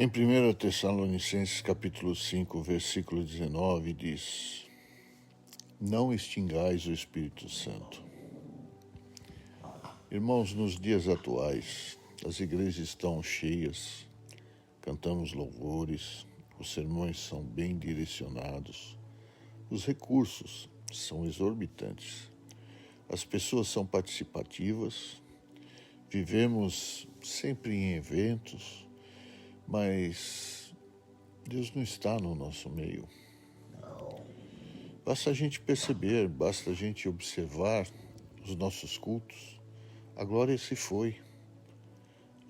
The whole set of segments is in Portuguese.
Em 1 Tessalonicenses capítulo 5, versículo 19, diz: Não extingais o Espírito Santo. Irmãos, nos dias atuais, as igrejas estão cheias, cantamos louvores, os sermões são bem direcionados, os recursos são exorbitantes, as pessoas são participativas, vivemos sempre em eventos, mas Deus não está no nosso meio. Basta a gente perceber, basta a gente observar os nossos cultos. A glória se foi.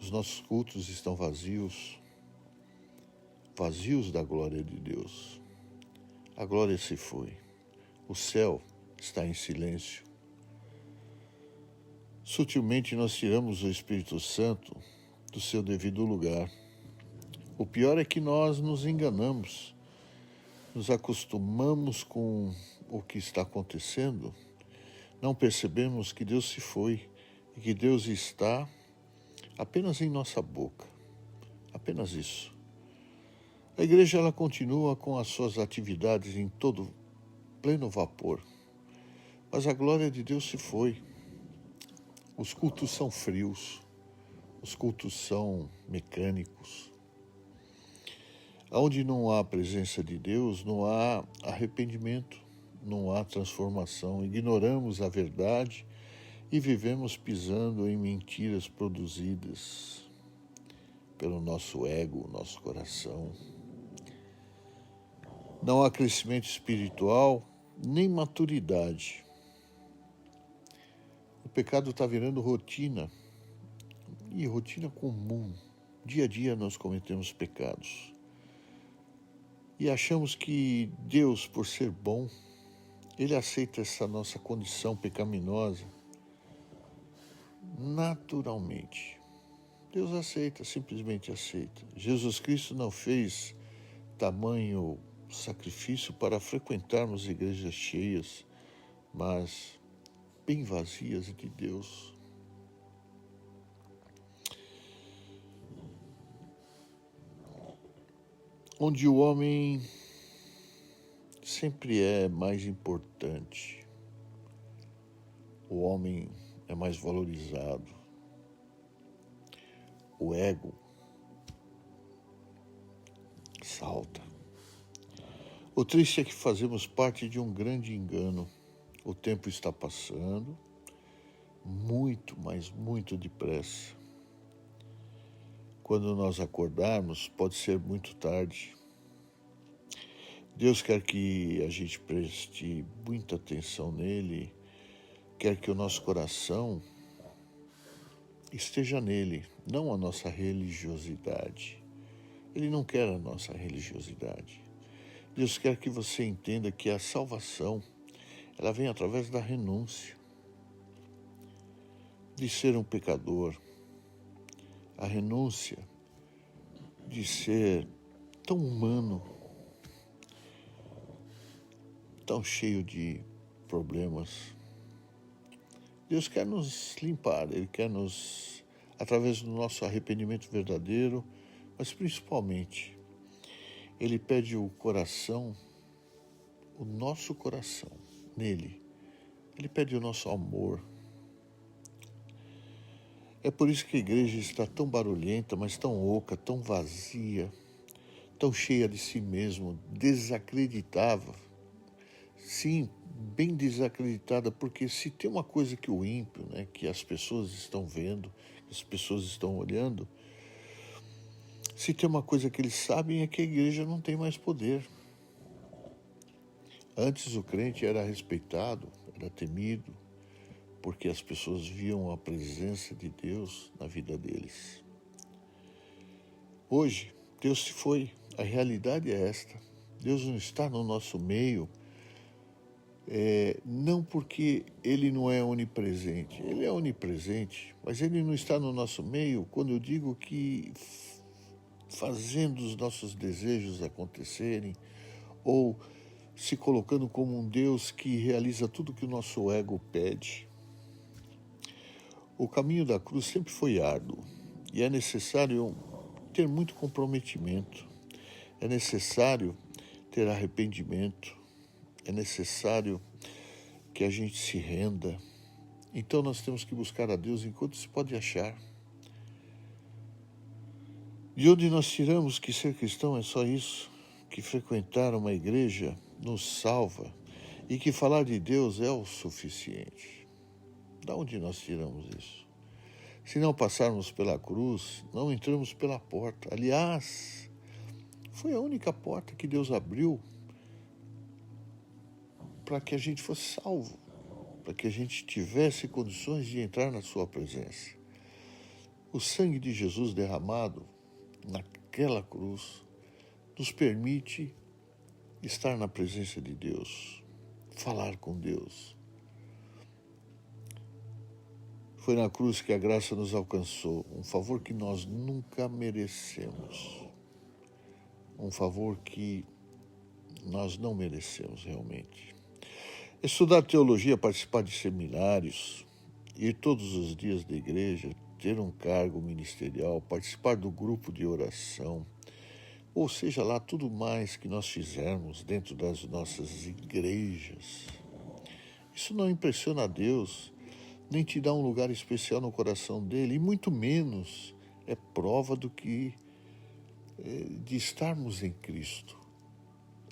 Os nossos cultos estão vazios da glória de Deus. A glória se foi. O céu está em silêncio. Sutilmente nós tiramos o Espírito Santo do seu devido lugar. O pior é que nós nos enganamos, nos acostumamos com o que está acontecendo, não percebemos que Deus se foi e que Deus está apenas em nossa boca, apenas isso. A igreja ela continua com as suas atividades em todo pleno vapor, mas a glória de Deus se foi. Os cultos são frios, os cultos são mecânicos. Onde não há presença de Deus, não há arrependimento, não há transformação. Ignoramos a verdade e vivemos pisando em mentiras produzidas pelo nosso ego, nosso coração. Não há crescimento espiritual, nem maturidade. O pecado está virando rotina, e rotina comum. Dia a dia nós cometemos pecados. E achamos que Deus, por ser bom, Ele aceita essa nossa condição pecaminosa naturalmente. Deus aceita, simplesmente aceita. Jesus Cristo não fez tamanho sacrifício para frequentarmos igrejas cheias, mas bem vazias de Deus. Onde o homem sempre é mais importante, o homem é mais valorizado, o ego salta. O triste é que fazemos parte de um grande engano. O tempo está passando muito, mas muito depressa. Quando nós acordarmos, pode ser muito tarde. Deus quer que a gente preste muita atenção nele, quer que o nosso coração esteja nele, não a nossa religiosidade. Ele não quer a nossa religiosidade. Deus quer que você entenda que a salvação, ela vem através da renúncia, de ser um pecador, a renúncia de ser tão humano, tão cheio de problemas. Deus quer nos limpar, Ele quer nos, através do nosso arrependimento verdadeiro, mas principalmente, Ele pede o coração, o nosso coração, nele. Ele pede o nosso amor. É por isso que a igreja está tão barulhenta, mas tão oca, tão vazia, tão cheia de si mesmo, desacreditável. Sim, bem desacreditada, porque se tem uma coisa que o ímpio, que as pessoas estão vendo, que as pessoas estão olhando, se tem uma coisa que eles sabem é que a igreja não tem mais poder. Antes o crente era respeitado, era temido, porque as pessoas viam a presença de Deus na vida deles. Hoje, Deus se foi. A realidade é esta. Deus não está no nosso meio, não porque Ele não é onipresente. Ele é onipresente, mas Ele não está no nosso meio quando eu digo que fazendo os nossos desejos acontecerem, ou se colocando como um Deus que realiza tudo que o nosso ego pede. O caminho da cruz sempre foi árduo e é necessário ter muito comprometimento, é necessário ter arrependimento, é necessário que a gente se renda. Então nós temos que buscar a Deus enquanto se pode achar. De onde nós tiramos que ser cristão é só isso, que frequentar uma igreja nos salva e que falar de Deus é o suficiente. De onde nós tiramos isso? Se não passarmos pela cruz, não entramos pela porta. Aliás, foi a única porta que Deus abriu para que a gente fosse salvo, para que a gente tivesse condições de entrar na sua presença. O sangue de Jesus derramado naquela cruz nos permite estar na presença de Deus, falar com Deus. Foi na cruz que a graça nos alcançou, um favor que nós nunca merecemos, um favor que nós não merecemos realmente. Estudar teologia, participar de seminários, ir todos os dias da igreja, ter um cargo ministerial, participar do grupo de oração, ou seja lá, tudo mais que nós fizermos dentro das nossas igrejas. Isso não impressiona a Deus, nem te dá um lugar especial no coração dele, e muito menos é prova de estarmos em Cristo.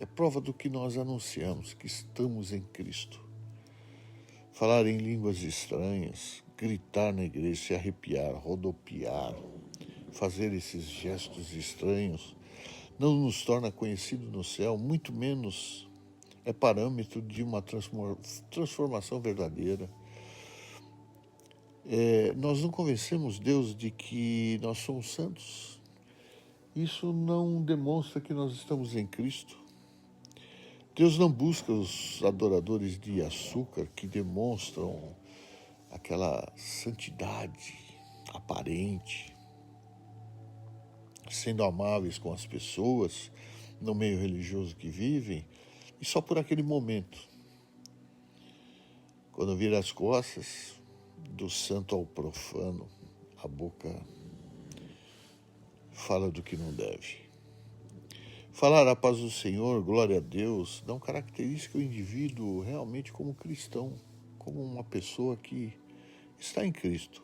É prova do que nós anunciamos, que estamos em Cristo. Falar em línguas estranhas, gritar na igreja, se arrepiar, rodopiar, fazer esses gestos estranhos, não nos torna conhecido no céu, muito menos é parâmetro de uma transformação verdadeira. Nós não convencemos Deus de que nós somos santos. Isso não demonstra que nós estamos em Cristo. Deus não busca os adoradores de açúcar que demonstram aquela santidade aparente, sendo amáveis com as pessoas no meio religioso que vivem, e só por aquele momento. Quando vira as costas, do santo ao profano, a boca fala do que não deve. Falar a paz do Senhor, glória a Deus, não caracteriza o indivíduo realmente como cristão, como uma pessoa que está em Cristo.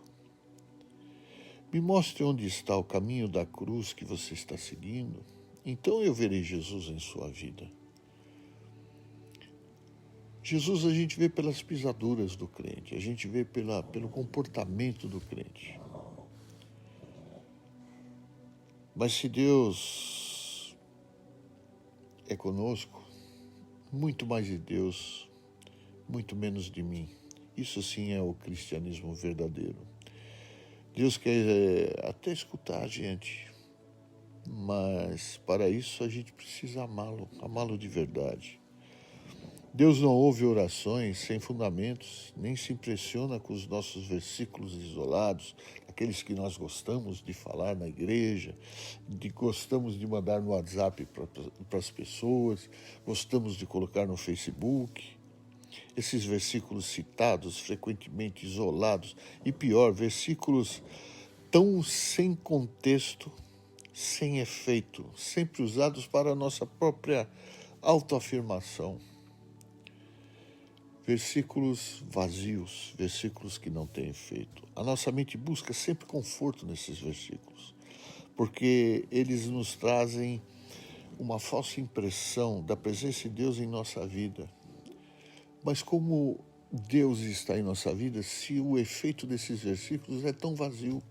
Me mostre onde está o caminho da cruz que você está seguindo, então eu verei Jesus em sua vida. Jesus a gente vê pelas pisaduras do crente, a gente vê pelo comportamento do crente. Mas se Deus é conosco, muito mais de Deus, muito menos de mim. Isso sim é o cristianismo verdadeiro. Deus quer até escutar a gente, mas para isso a gente precisa amá-lo de verdade. Deus não ouve orações sem fundamentos, nem se impressiona com os nossos versículos isolados, aqueles que nós gostamos de falar na igreja, gostamos de mandar no WhatsApp para as pessoas, gostamos de colocar no Facebook. Esses versículos citados, frequentemente isolados, e pior, versículos tão sem contexto, sem efeito, sempre usados para a nossa própria autoafirmação. Versículos vazios, versículos que não têm efeito. A nossa mente busca sempre conforto nesses versículos, porque eles nos trazem uma falsa impressão da presença de Deus em nossa vida. Mas como Deus está em nossa vida, se o efeito desses versículos é tão vazio,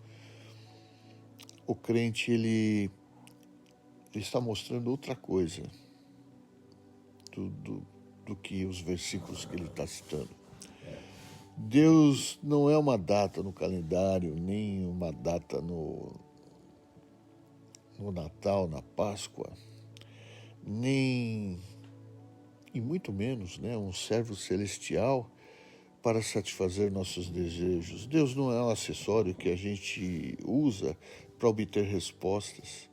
o crente ele está mostrando outra coisa do que os versículos que ele está citando. Deus não é uma data no calendário, nem uma data no Natal, na Páscoa, nem, e muito menos, um servo celestial para satisfazer nossos desejos. Deus não é um acessório que a gente usa para obter respostas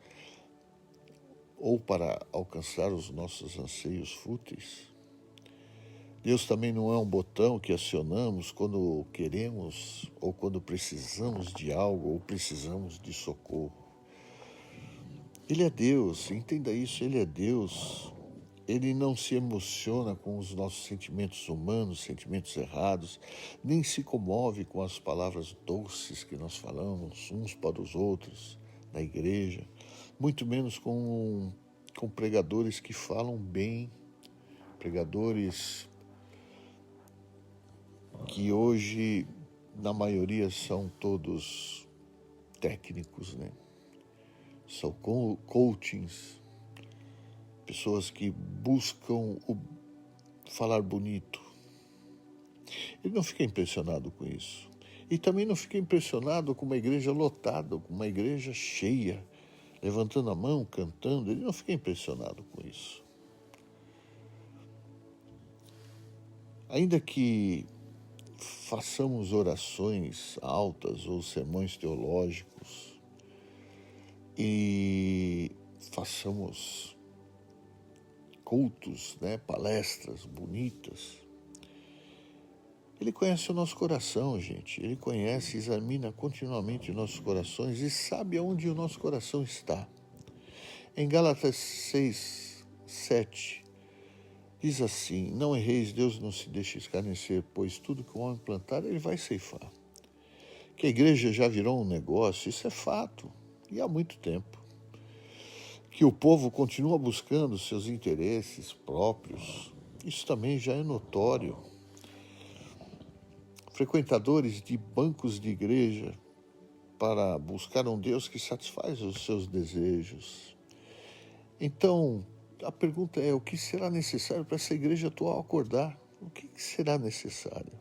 ou para alcançar os nossos anseios fúteis. Deus também não é um botão que acionamos quando queremos ou quando precisamos de algo ou precisamos de socorro. Ele é Deus, entenda isso, Ele é Deus. Ele não se emociona com os nossos sentimentos humanos, sentimentos errados, nem se comove com as palavras doces que nós falamos uns para os outros na igreja, muito menos com pregadores que falam bem, pregadores que hoje, na maioria, são todos técnicos, né? São coachings, pessoas que buscam falar bonito. Ele não fica impressionado com isso. E também não fica impressionado com uma igreja lotada, com uma igreja cheia, levantando a mão, cantando. Ele não fica impressionado com isso. Ainda que façamos orações altas ou sermões teológicos e façamos cultos, né, palestras bonitas, Ele conhece o nosso coração, gente. Ele conhece, examina continuamente nossos corações e sabe aonde o nosso coração está. Em Gálatas 6, 7, diz assim: não erreis, Deus não se deixa escarnecer, pois tudo que o homem plantar, ele vai ceifar. Que a igreja já virou um negócio, isso é fato, e há muito tempo. Que o povo continua buscando seus interesses próprios, isso também já é notório. Frequentadores de bancos de igreja para buscar um Deus que satisfaz os seus desejos. Então, a pergunta é: o que será necessário para essa igreja atual acordar? O que será necessário?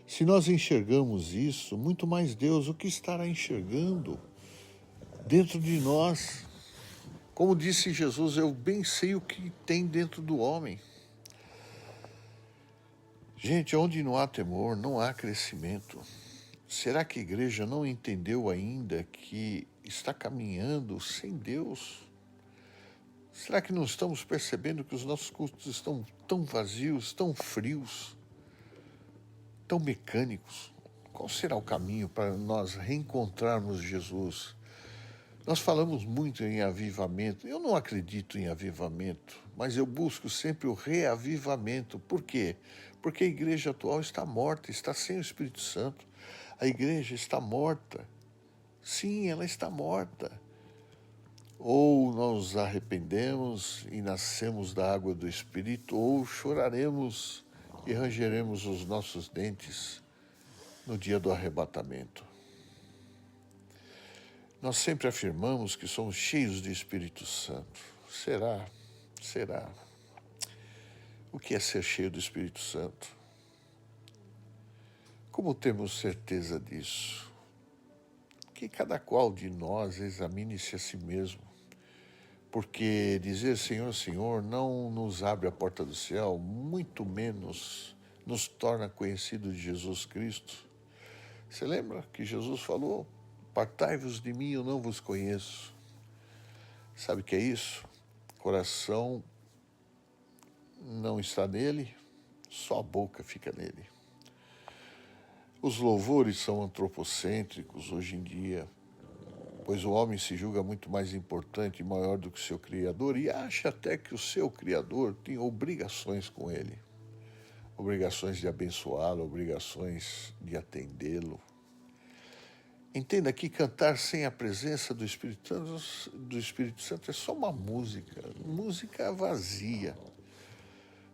Se nós enxergamos isso, muito mais Deus, o que estará enxergando dentro de nós? Como disse Jesus, eu bem sei o que tem dentro do homem. Gente, onde não há temor, não há crescimento. Será que a igreja não entendeu ainda que está caminhando sem Deus? Será que não estamos percebendo que os nossos cultos estão tão vazios, tão frios, tão mecânicos? Qual será o caminho para nós reencontrarmos Jesus? Nós falamos muito em avivamento. Eu não acredito em avivamento, mas eu busco sempre o reavivamento. Por quê? Porque a igreja atual está morta, está sem o Espírito Santo. A igreja está morta. Sim, ela está morta. Ou nos arrependemos e nascemos da água do Espírito, ou choraremos e rangeremos os nossos dentes no dia do arrebatamento. Nós sempre afirmamos que somos cheios do Espírito Santo. Será? Será? O que é ser cheio do Espírito Santo? Como temos certeza disso? Que cada qual de nós examine-se a si mesmo. Porque dizer Senhor, Senhor não nos abre a porta do céu, muito menos nos torna conhecidos de Jesus Cristo. Você lembra que Jesus falou: apartai-vos de mim, eu não vos conheço. Sabe o que é isso? Coração não está nele, só a boca fica nele. Os louvores são antropocêntricos hoje em dia, pois o homem se julga muito mais importante e maior do que o seu Criador e acha até que o seu Criador tem obrigações com ele. Obrigações de abençoá-lo, obrigações de atendê-lo. Entenda que cantar sem a presença do Espírito Santo é só uma música vazia.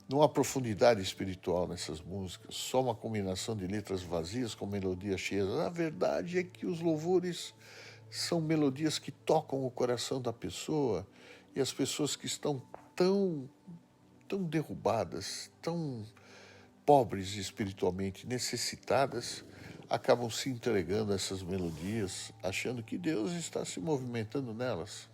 Não há profundidade espiritual nessas músicas, só uma combinação de letras vazias com melodias cheias. A verdade é que os louvores são melodias que tocam o coração da pessoa e as pessoas que estão tão derrubadas, tão pobres espiritualmente, necessitadas, acabam se entregando a essas melodias, achando que Deus está se movimentando nelas.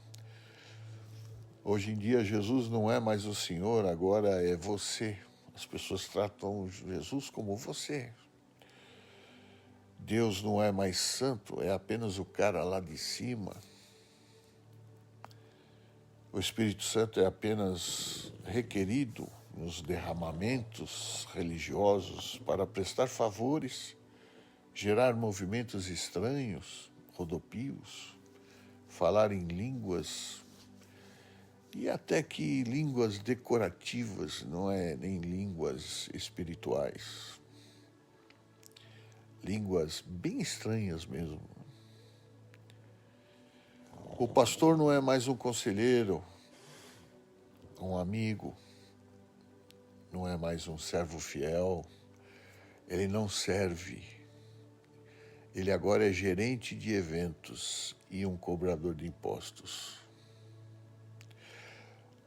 Hoje em dia, Jesus não é mais o Senhor, agora é você. As pessoas tratam Jesus como você. Deus não é mais santo, é apenas o cara lá de cima. O Espírito Santo é apenas requerido nos derramamentos religiosos para prestar favores, gerar movimentos estranhos, rodopios, falar em línguas e até que línguas decorativas, não é nem línguas espirituais. Línguas bem estranhas mesmo. O pastor não é mais um conselheiro, um amigo, não é mais um servo fiel, ele não serve. Ele agora é gerente de eventos e um cobrador de impostos.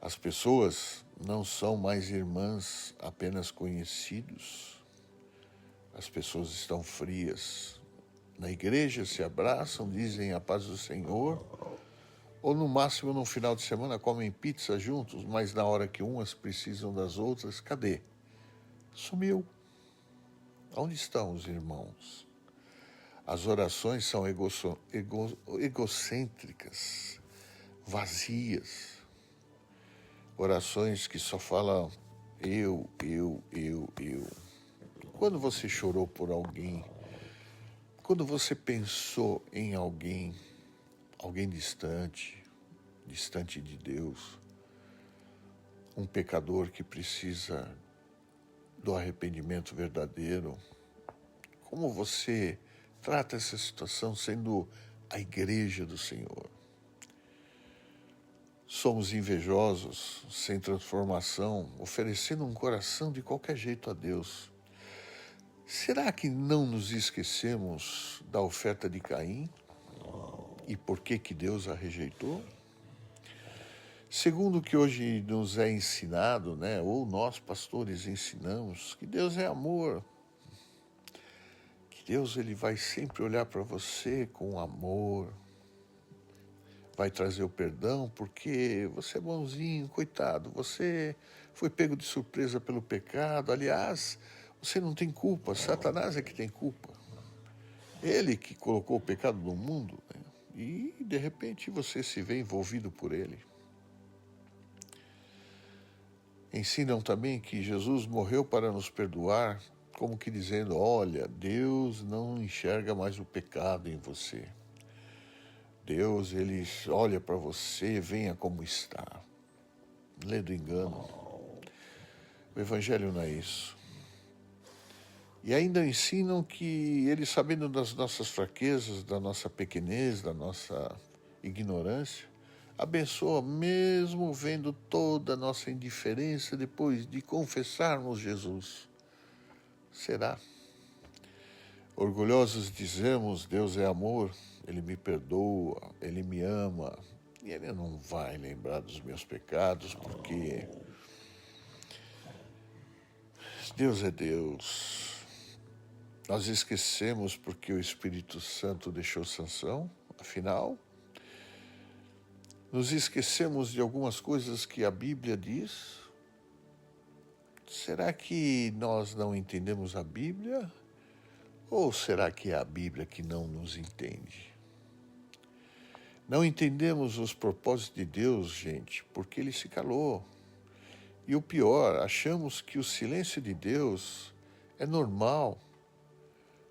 As pessoas não são mais irmãs, apenas conhecidos. As pessoas estão frias. Na igreja se abraçam, dizem a paz do Senhor, ou no máximo no final de semana comem pizza juntos, mas na hora que umas precisam das outras, cadê? Sumiu. Onde estão os irmãos? As orações são egocêntricas, vazias. Orações que só falam eu. Quando você chorou por alguém, quando você pensou em alguém distante de Deus, um pecador que precisa do arrependimento verdadeiro, como você trata essa situação sendo a igreja do Senhor? Somos invejosos, sem transformação, oferecendo um coração de qualquer jeito a Deus. Será que não nos esquecemos da oferta de Caim? E por que Deus a rejeitou? Segundo o que hoje nos é ensinado, ou nós pastores ensinamos, que Deus é amor. Que Deus ele vai sempre olhar para você com amor. Vai trazer o perdão porque você é bonzinho, coitado. Você foi pego de surpresa pelo pecado. Aliás, você não tem culpa, Satanás é que tem culpa. Ele que colocou o pecado no mundo, e de repente você se vê envolvido por ele. Ensinam também que Jesus morreu para nos perdoar, como que dizendo, olha, Deus não enxerga mais o pecado em você. Deus, ele olha para você, venha como está. Lê do engano. O Evangelho não é isso. E ainda ensinam que ele, sabendo das nossas fraquezas, da nossa pequenez, da nossa ignorância, abençoa mesmo vendo toda a nossa indiferença depois de confessarmos Jesus. Será? Orgulhosos dizemos, Deus é amor, Ele me perdoa, Ele me ama, e Ele não vai lembrar dos meus pecados, porque Deus é Deus. Nós esquecemos porque o Espírito Santo deixou sanção, afinal, nos esquecemos de algumas coisas que a Bíblia diz. Será que nós não entendemos a Bíblia? Ou será que é a Bíblia que não nos entende? Não entendemos os propósitos de Deus, gente, porque Ele se calou. E o pior, achamos que o silêncio de Deus é normal.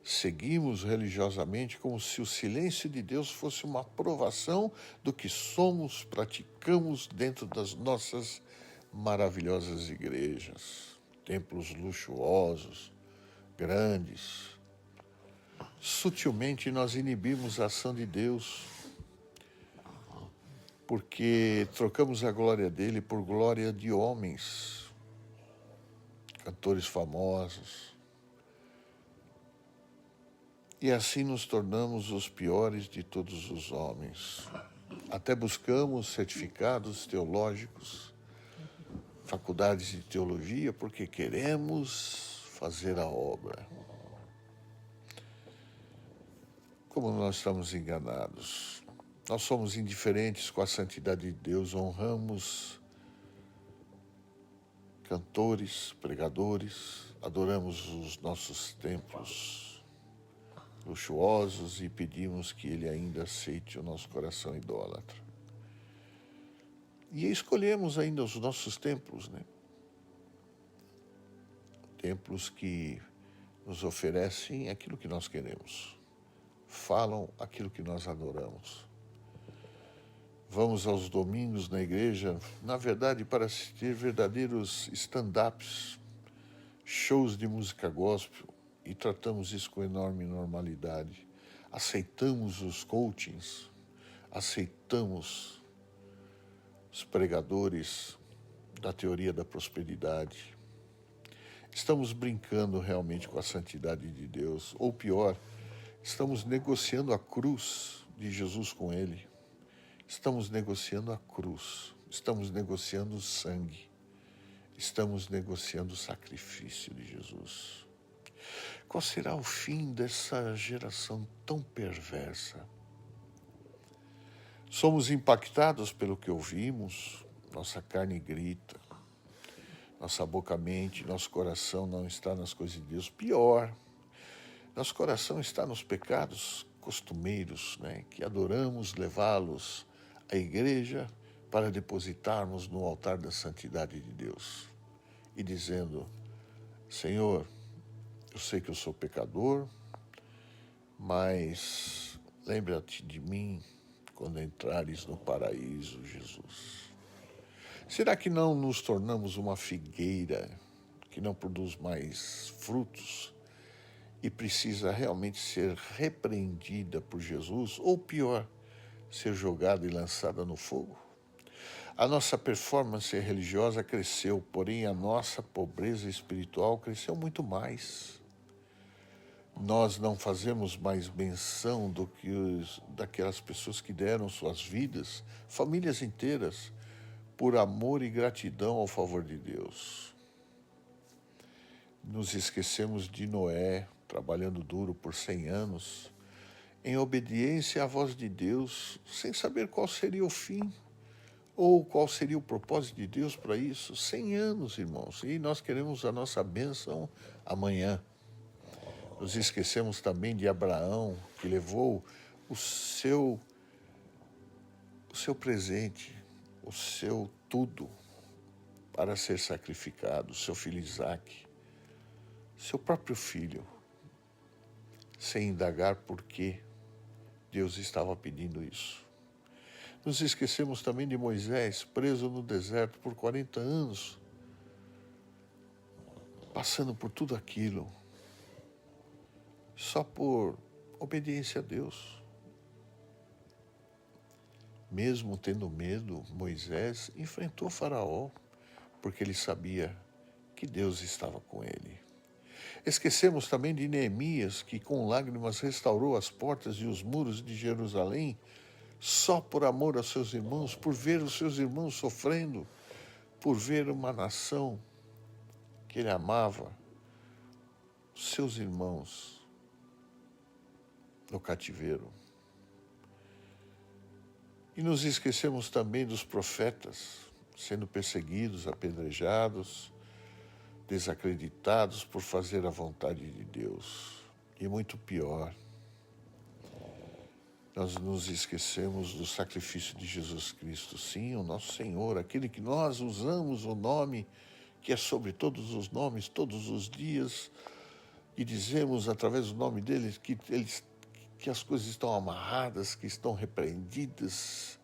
Seguimos religiosamente como se o silêncio de Deus fosse uma aprovação do que somos, praticamos dentro das nossas maravilhosas igrejas, templos luxuosos, grandes. Sutilmente nós inibimos a ação de Deus, porque trocamos a glória dele por glória de homens, cantores famosos. E assim nos tornamos os piores de todos os homens. Até buscamos certificados teológicos, faculdades de teologia, porque queremos fazer a obra. Como nós estamos enganados. Nós somos indiferentes com a santidade de Deus, honramos cantores, pregadores, adoramos os nossos templos luxuosos e pedimos que Ele ainda aceite o nosso coração idólatra. E escolhemos ainda os nossos templos, Templos que nos oferecem aquilo que nós queremos, falam aquilo que nós adoramos. vamos aos domingos na igreja, na verdade, para assistir verdadeiros stand-ups, shows de música gospel, e tratamos isso com enorme normalidade. Aceitamos os coachings, aceitamos os pregadores da teoria da prosperidade. Estamos brincando realmente com a santidade de Deus, ou pior, estamos negociando a cruz de Jesus com Ele. Estamos negociando a cruz, estamos negociando o sangue, estamos negociando o sacrifício de Jesus. Qual será o fim dessa geração tão perversa? Somos impactados pelo que ouvimos, nossa carne grita, nossa boca mente, nosso coração não está nas coisas de Deus. Pior, nosso coração está nos pecados costumeiros, que adoramos levá-los à igreja para depositarmos no altar da santidade de Deus. E dizendo, Senhor, eu sei que eu sou pecador, mas lembra-te de mim quando entrares no paraíso, Jesus. Será que não nos tornamos uma figueira que não produz mais frutos e precisa realmente ser repreendida por Jesus? Ou pior, ser jogada e lançada no fogo? A nossa performance religiosa cresceu, porém a nossa pobreza espiritual cresceu muito mais. Nós não fazemos mais menção daquelas pessoas que deram suas vidas, famílias inteiras, por amor e gratidão ao favor de Deus. Nos esquecemos de Noé, trabalhando duro por 100 anos, em obediência à voz de Deus, sem saber qual seria o fim, ou qual seria o propósito de Deus para isso. 100 anos, irmãos, e nós queremos a nossa bênção amanhã. Nos esquecemos também de Abraão, que levou o seu presente, o seu tudo, para ser sacrificado, seu filho Isaque, seu próprio filho, sem indagar por que Deus estava pedindo isso. Nos esquecemos também de Moisés, preso no deserto por 40 anos, passando por tudo aquilo, só por obediência a Deus. Mesmo tendo medo, Moisés enfrentou Faraó, porque ele sabia que Deus estava com ele. Esquecemos também de Neemias, que com lágrimas restaurou as portas e os muros de Jerusalém, só por amor aos seus irmãos, por ver os seus irmãos sofrendo, por ver uma nação que ele amava, seus irmãos, no cativeiro. E nos esquecemos também dos profetas, sendo perseguidos, apedrejados, desacreditados por fazer a vontade de Deus. E muito pior, nós nos esquecemos do sacrifício de Jesus Cristo. Sim, o nosso Senhor, aquele que nós usamos o nome que é sobre todos os nomes, todos os dias, e dizemos através do nome dele que as coisas estão amarradas, que estão repreendidas,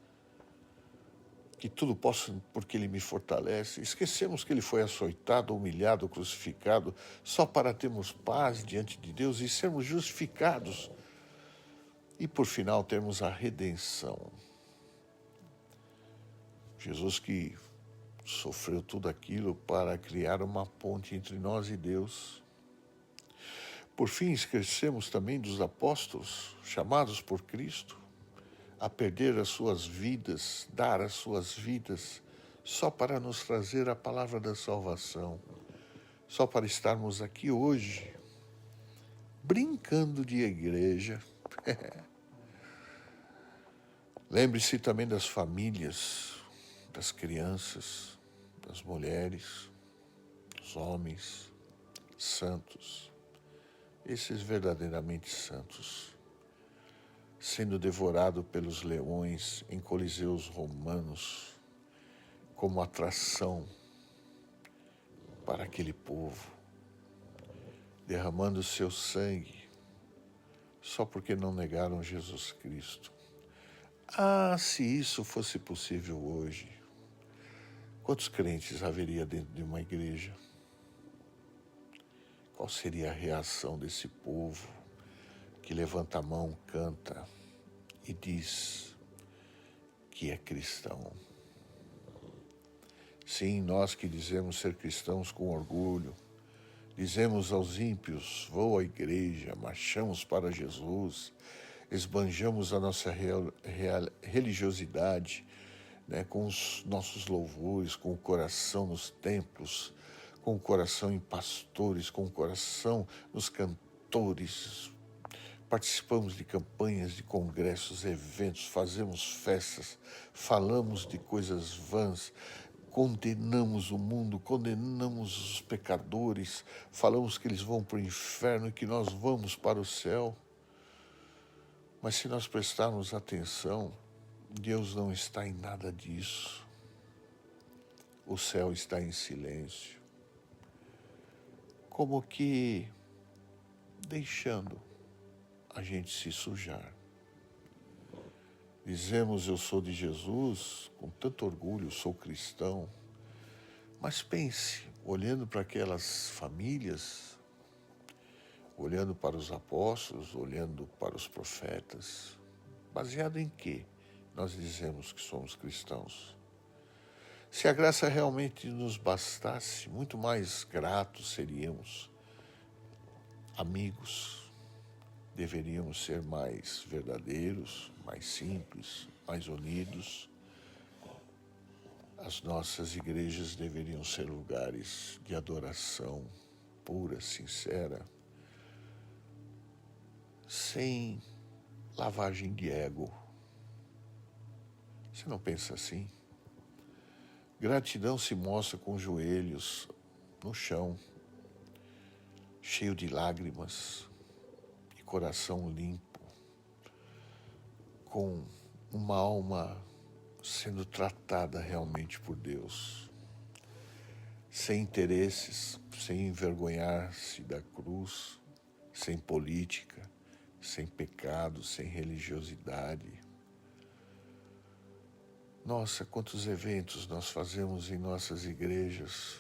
que tudo posso porque ele me fortalece. Esquecemos que ele foi açoitado, humilhado, crucificado, só para termos paz diante de Deus e sermos justificados. E por final termos a redenção. Jesus que sofreu tudo aquilo para criar uma ponte entre nós e Deus. Por fim, esquecemos também dos apóstolos, chamados por Cristo a perder as suas vidas, dar as suas vidas, só para nos trazer a palavra da salvação, só para estarmos aqui hoje, brincando de igreja. Lembre-se também das famílias, das crianças, das mulheres, dos homens santos, esses verdadeiramente santos, sendo devorado pelos leões em coliseus romanos, como atração para aquele povo, derramando seu sangue, só porque não negaram Jesus Cristo. Ah, se isso fosse possível hoje, quantos crentes haveria dentro de uma igreja? Qual seria a reação desse povo que levanta a mão, canta e diz que é cristão? Sim, nós que dizemos ser cristãos com orgulho, dizemos aos ímpios: vou à igreja, marchamos para Jesus, esbanjamos a nossa religiosidade, né, com os nossos louvores, com o coração nos templos, com o coração em pastores, com o coração nos cantores. Participamos de campanhas, de congressos, eventos, fazemos festas, falamos de coisas vãs, condenamos o mundo, condenamos os pecadores, falamos que eles vão para o inferno e que nós vamos para o céu. Mas se nós prestarmos atenção, Deus não está em nada disso. O céu está em silêncio, como que deixando a gente se sujar. Dizemos: eu sou de Jesus, com tanto orgulho, sou cristão. Mas pense, olhando para aquelas famílias, olhando para os apóstolos, olhando para os profetas, baseado em quê nós dizemos que somos cristãos? Se a graça realmente nos bastasse, muito mais gratos seríamos. Amigos, deveríamos ser mais verdadeiros, mais simples, mais unidos. As nossas igrejas deveriam ser lugares de adoração pura, sincera, sem lavagem de ego. Você não pensa assim? Gratidão se mostra com os joelhos no chão, cheio de lágrimas e coração limpo, com uma alma sendo tratada realmente por Deus, sem interesses, sem envergonhar-se da cruz, sem política, sem pecado, sem religiosidade. Nossa, quantos eventos nós fazemos em nossas igrejas.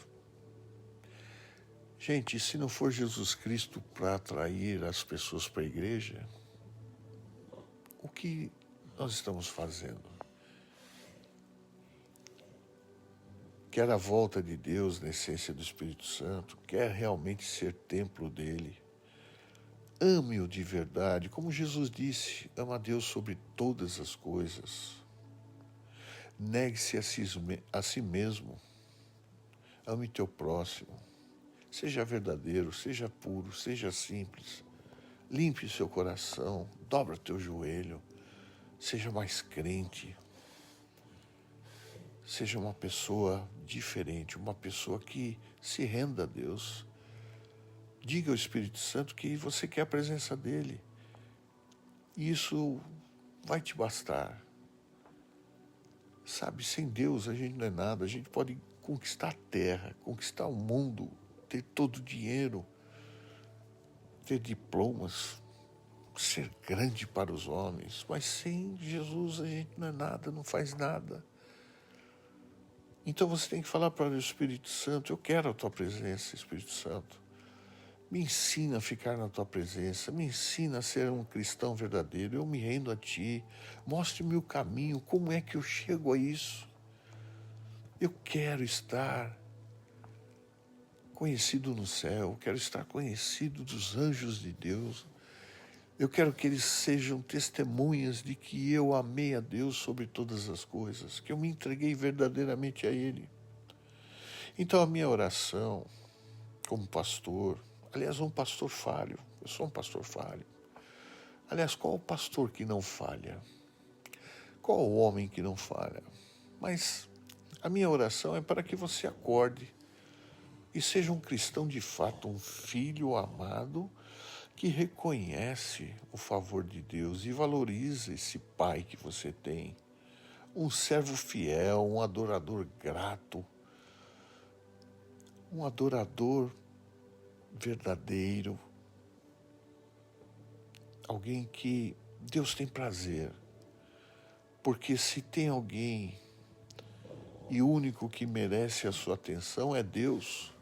Gente, se não for Jesus Cristo para atrair as pessoas para a igreja, o que nós estamos fazendo? Quer a volta de Deus na essência do Espírito Santo, quer realmente ser templo dele. Ame-o de verdade, como Jesus disse: ama a Deus sobre todas as coisas. Negue-se a si mesmo. Ame teu próximo. Seja verdadeiro, seja puro, seja simples. Limpe o seu coração, dobra teu joelho. Seja mais crente. Seja uma pessoa diferente, uma pessoa que se renda a Deus. Diga ao Espírito Santo que você quer a presença dele. E isso vai te bastar. Sabe, sem Deus a gente não é nada. A gente pode conquistar a terra, conquistar o mundo, ter todo o dinheiro, ter diplomas, ser grande para os homens. Mas sem Jesus a gente não é nada, não faz nada. Então você tem que falar para o Espírito Santo: eu quero a tua presença, Espírito Santo. Me ensina a ficar na tua presença, me ensina a ser um cristão verdadeiro. Eu me rendo a ti, mostre-me o caminho, como é que eu chego a isso. Eu quero estar conhecido no céu, eu quero estar conhecido dos anjos de Deus. Eu quero que eles sejam testemunhas de que eu amei a Deus sobre todas as coisas, que eu me entreguei verdadeiramente a Ele. Então a minha oração, como pastor, aliás, um pastor falho, eu sou um pastor falho. Aliás, qual o pastor que não falha? Qual o homem que não falha? Mas a minha oração é para que você acorde e seja um cristão de fato, um filho amado que reconhece o favor de Deus e valoriza esse pai que você tem. Um servo fiel, um adorador grato, um adorador verdadeiro, alguém que Deus tem prazer Porque se tem alguém e o único que merece a sua atenção é Deus,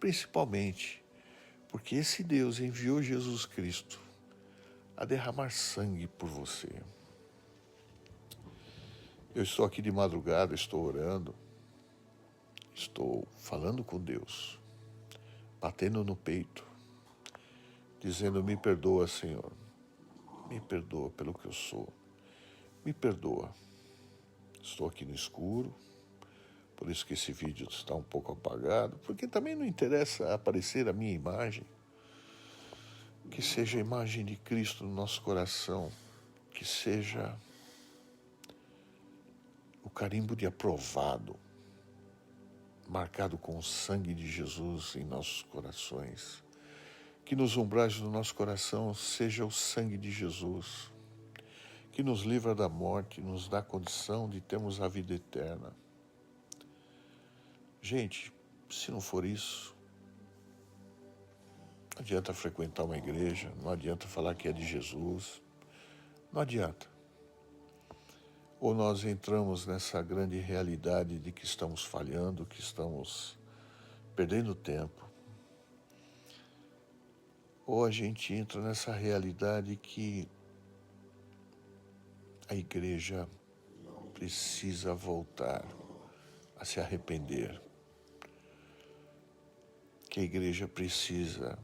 principalmente porque esse Deus enviou Jesus Cristo a derramar sangue por você. Eu estou aqui de madrugada, estou orando, estou falando com Deus, batendo no peito, dizendo: me perdoa, Senhor, me perdoa pelo que eu sou, me perdoa. Estou aqui no escuro, por isso que esse vídeo está um pouco apagado, porque também não interessa aparecer a minha imagem, que seja a imagem de Cristo no nosso coração, que seja o carimbo de aprovado, marcado com o sangue de Jesus em nossos corações. Que nos umbrais do nosso coração seja o sangue de Jesus, que nos livra da morte, nos dá condição de termos a vida eterna. Gente, se não for isso, não adianta frequentar uma igreja, não adianta falar que é de Jesus, não adianta. Ou nós entramos nessa grande realidade de que estamos falhando, que estamos perdendo tempo, ou a gente entra nessa realidade que a igreja precisa voltar a se arrepender, que a igreja precisa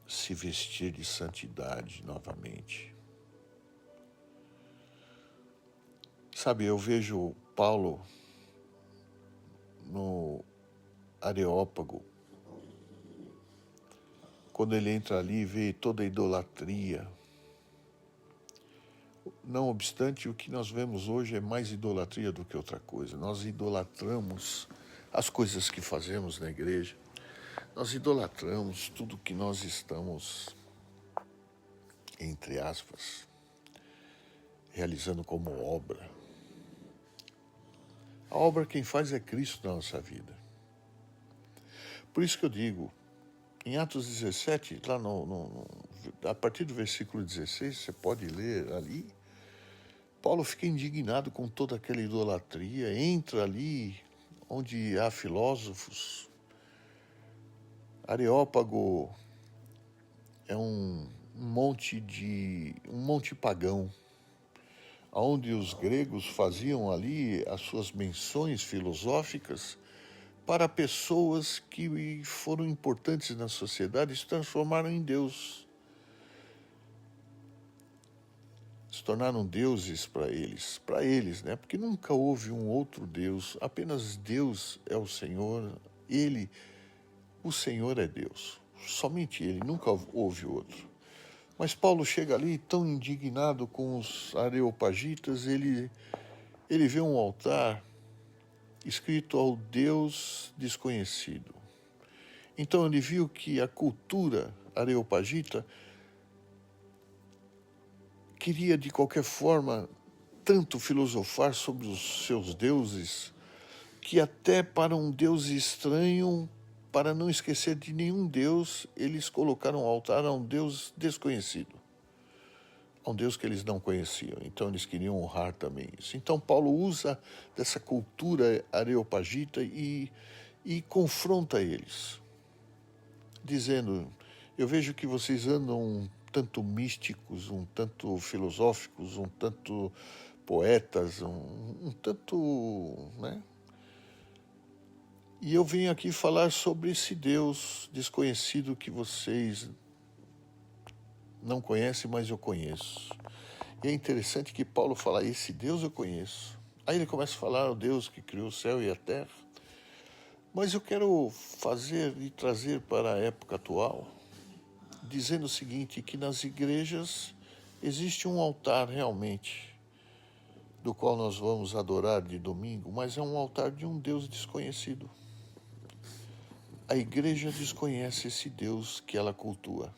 se vestir de santidade novamente. Sabe, eu vejo Paulo no Areópago, quando ele entra ali e vê toda a idolatria. Não obstante, o que nós vemos hoje é mais idolatria do que outra coisa. Nós idolatramos as coisas que fazemos na igreja. Nós idolatramos tudo que nós estamos, entre aspas, realizando como obra. A obra quem faz é Cristo na nossa vida. Por isso que eu digo, em Atos 17, lá a partir do versículo 16, você pode ler ali, Paulo fica indignado com toda aquela idolatria, entra ali onde há filósofos. Areópago é um monte pagão, onde os gregos faziam ali as suas menções filosóficas para pessoas que foram importantes na sociedade e se transformaram em Deus. Se tornaram deuses para eles, né? Porque nunca houve um outro Deus, apenas Deus é o Senhor, o Senhor é Deus, somente Ele, nunca houve outro. Mas Paulo chega ali tão indignado com os areopagitas, ele vê um altar escrito ao Deus desconhecido. Então ele viu que a cultura areopagita queria de qualquer forma tanto filosofar sobre os seus deuses, que até para um Deus estranho, para não esquecer de nenhum Deus, eles colocaram um altar a um Deus desconhecido, a um Deus que eles não conheciam. Então eles queriam honrar também isso. Então Paulo usa dessa cultura areopagita e confronta eles, dizendo: eu vejo que vocês andam um tanto místicos, um tanto filosóficos, um tanto poetas, um tanto, né? E eu venho aqui falar sobre esse Deus desconhecido que vocês não conhecem, mas eu conheço. E é interessante que Paulo fala: esse Deus eu conheço. Aí ele começa a falar: o Deus que criou o céu e a terra. Mas eu quero fazer e trazer para a época atual, dizendo o seguinte, que nas igrejas existe um altar realmente, do qual nós vamos adorar de domingo, mas é um altar de um Deus desconhecido. A igreja desconhece esse Deus que ela cultua,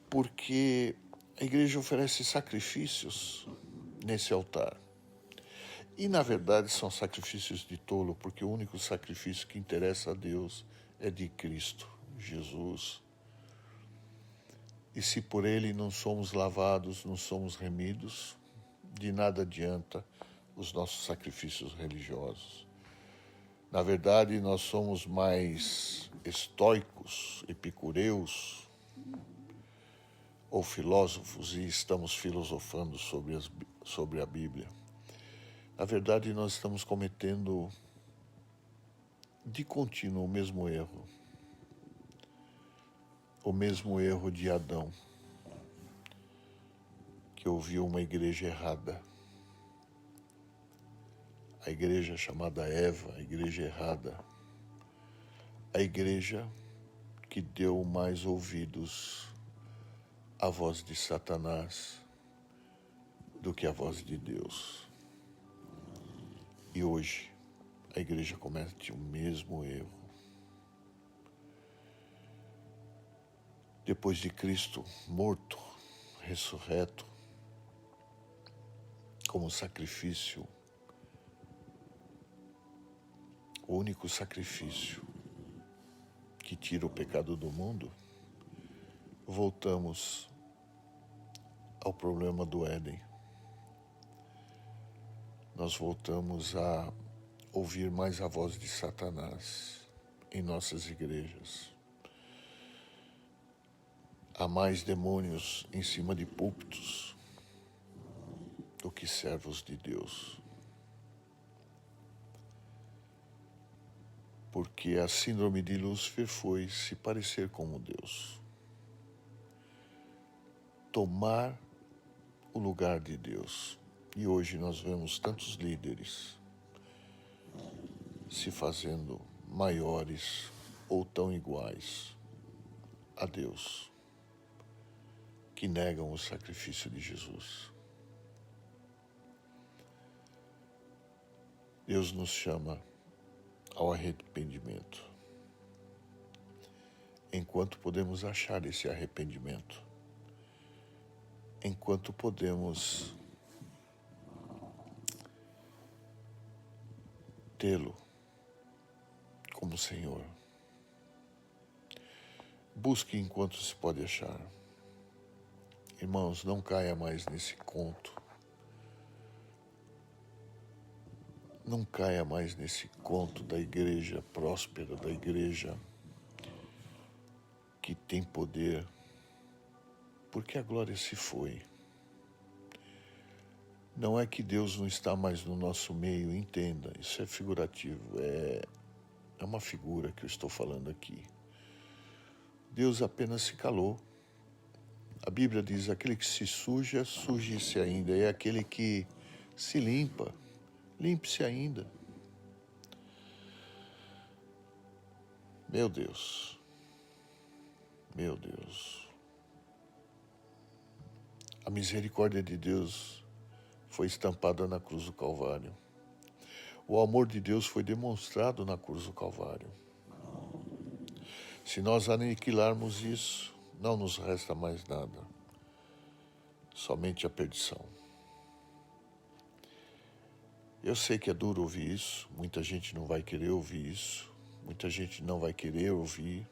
porque a igreja oferece sacrifícios nesse altar. E, na verdade, são sacrifícios de tolo, porque o único sacrifício que interessa a Deus é de Cristo, Jesus. E se por Ele não somos lavados, não somos remidos, De nada adianta os nossos sacrifícios religiosos. Na verdade, nós somos mais estoicos, epicureus ou filósofos e estamos filosofando sobre a Bíblia. Na verdade, nós estamos cometendo de contínuo o mesmo erro de Adão, que ouviu uma igreja errada. A igreja chamada Eva, a igreja errada. A igreja que deu mais ouvidos à voz de Satanás do que à voz de Deus. E hoje a igreja comete o mesmo erro. Depois de Cristo morto, ressurreto, como sacrifício, o único sacrifício que tira o pecado do mundo, voltamos ao problema do Éden. Nós voltamos a ouvir mais a voz de Satanás em nossas igrejas. Há mais demônios em cima de púlpitos do que servos de Deus. Porque a síndrome de Lúcifer foi se parecer como Deus. Tomar o lugar de Deus. E hoje nós vemos tantos líderes se fazendo maiores ou tão iguais a Deus, que negam o sacrifício de Jesus. Deus nos chama ao arrependimento. Enquanto podemos achar esse arrependimento, enquanto podemos tê-lo como Senhor. Busque enquanto se pode achar. Irmãos, não caia mais nesse conto. Não caia mais nesse conto da igreja próspera, da igreja que tem poder, porque a glória se foi. Não é que Deus não está mais no nosso meio, entenda, isso é figurativo, é uma figura que eu estou falando aqui. Deus apenas se calou. A Bíblia diz, aquele que se suja, suje-se ainda, e aquele que se limpa, limpe-se ainda. Meu Deus, meu Deus. A misericórdia de Deus foi estampada na cruz do Calvário. O amor de Deus foi demonstrado na cruz do Calvário. Se nós aniquilarmos isso, não nos resta mais nada, somente a perdição. Eu sei que é duro ouvir isso, muita gente não vai querer ouvir isso, muita gente não vai querer ouvir.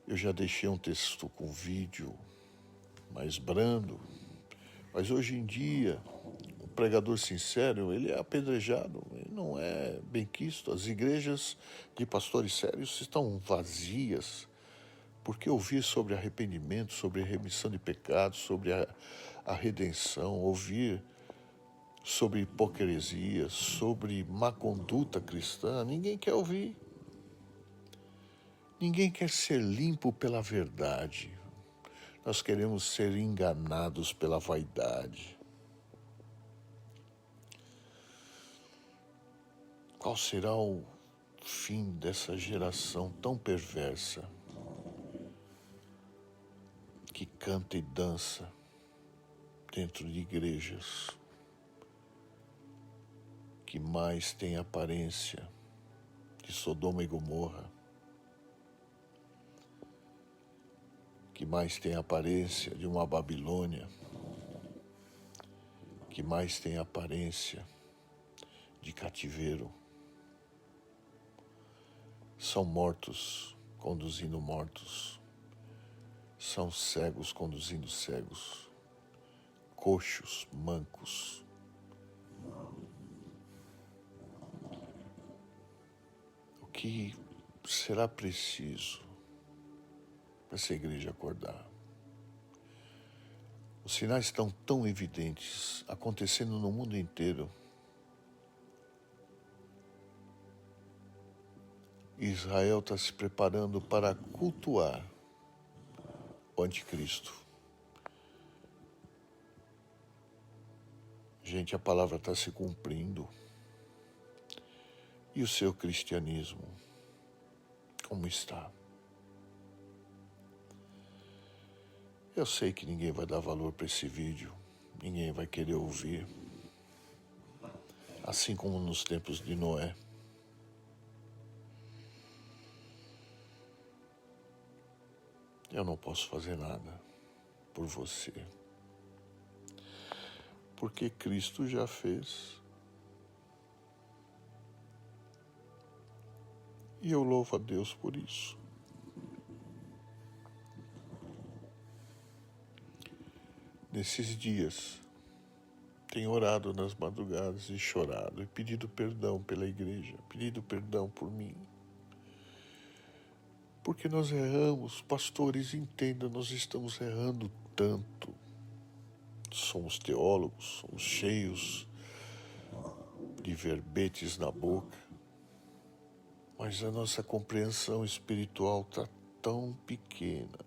Eu já deixei um texto com vídeo mais brando, mas hoje em dia, o pregador sincero, ele é apedrejado, ele não é benquisto. As igrejas de pastores sérios estão vazias, porque ouvir sobre arrependimento, sobre remissão de pecados, sobre a redenção, ouvir sobre hipocrisia, sobre má conduta cristã, ninguém quer ouvir. Ninguém quer ser limpo pela verdade. Nós queremos ser enganados pela vaidade. Qual será o fim dessa geração tão perversa que canta e dança dentro de igrejas, que mais tem aparência de Sodoma e Gomorra, que mais tem aparência de uma Babilônia, que mais tem aparência de cativeiro? São mortos conduzindo mortos, são cegos conduzindo cegos, coxos, mancos. O que será preciso para essa igreja acordar? Os sinais estão tão evidentes, acontecendo no mundo inteiro. Israel está se preparando para cultuar o anticristo. Gente, a palavra está se cumprindo. E o seu cristianismo, como está? Eu sei que ninguém vai dar valor para esse vídeo, ninguém vai querer ouvir, assim como nos tempos de Noé. Eu não posso fazer nada por você, porque Cristo já fez. E eu louvo a Deus por isso. Nesses dias, tenho orado nas madrugadas e chorado e pedido perdão pela igreja, pedido perdão por mim. Porque nós erramos, pastores, entendam, nós estamos errando tanto. Somos teólogos, somos cheios de verbetes na boca, mas a nossa compreensão espiritual está tão pequena.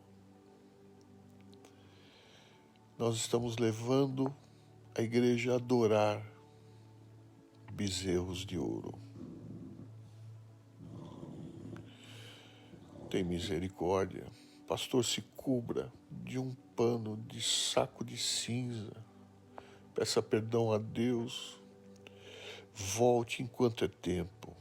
Nós estamos levando a igreja a adorar bezerros de ouro. Tem misericórdia. Pastor, se cubra de um pano de saco de cinza. Peça perdão a Deus. Volte enquanto é tempo.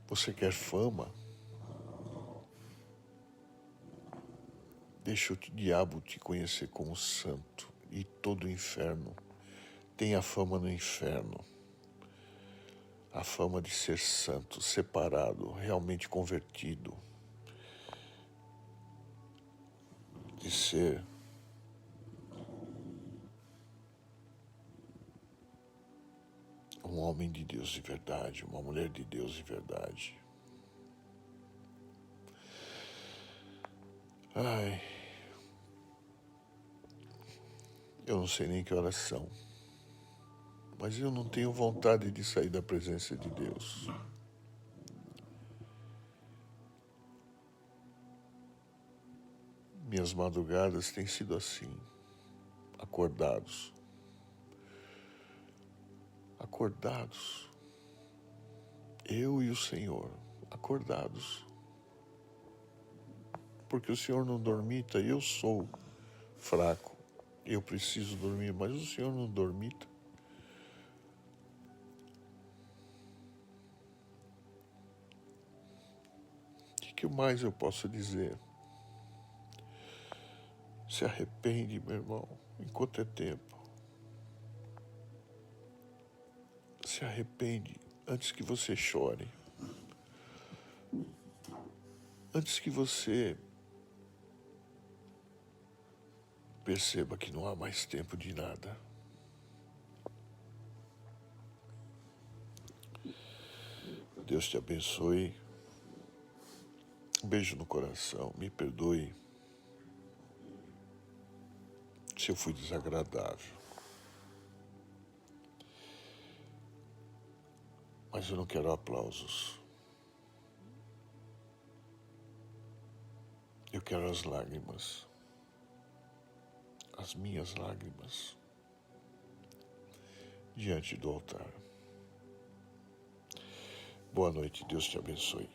Você quer fama? Deixa o diabo te conhecer como santo, e todo o inferno tem a fama no inferno. A fama de ser santo, separado, realmente convertido, de ser um homem de Deus de verdade, uma mulher de Deus de verdade. Ai, eu não sei nem que horas são, mas eu não tenho vontade de sair da presença de Deus. Minhas madrugadas têm sido assim, acordados, eu e o Senhor, acordados, porque o Senhor não dormita, eu sou fraco, eu preciso dormir, mas o Senhor não dormita. O que mais eu posso dizer? Se arrepende, meu irmão, enquanto é tempo. Se arrepende antes que você chore. Antes que você perceba que não há mais tempo de nada. Deus te abençoe. Um beijo no coração. Me perdoe se eu fui desagradável. Mas eu não quero aplausos. Eu quero as lágrimas. As minhas lágrimas. Diante do altar. Boa noite, Deus te abençoe.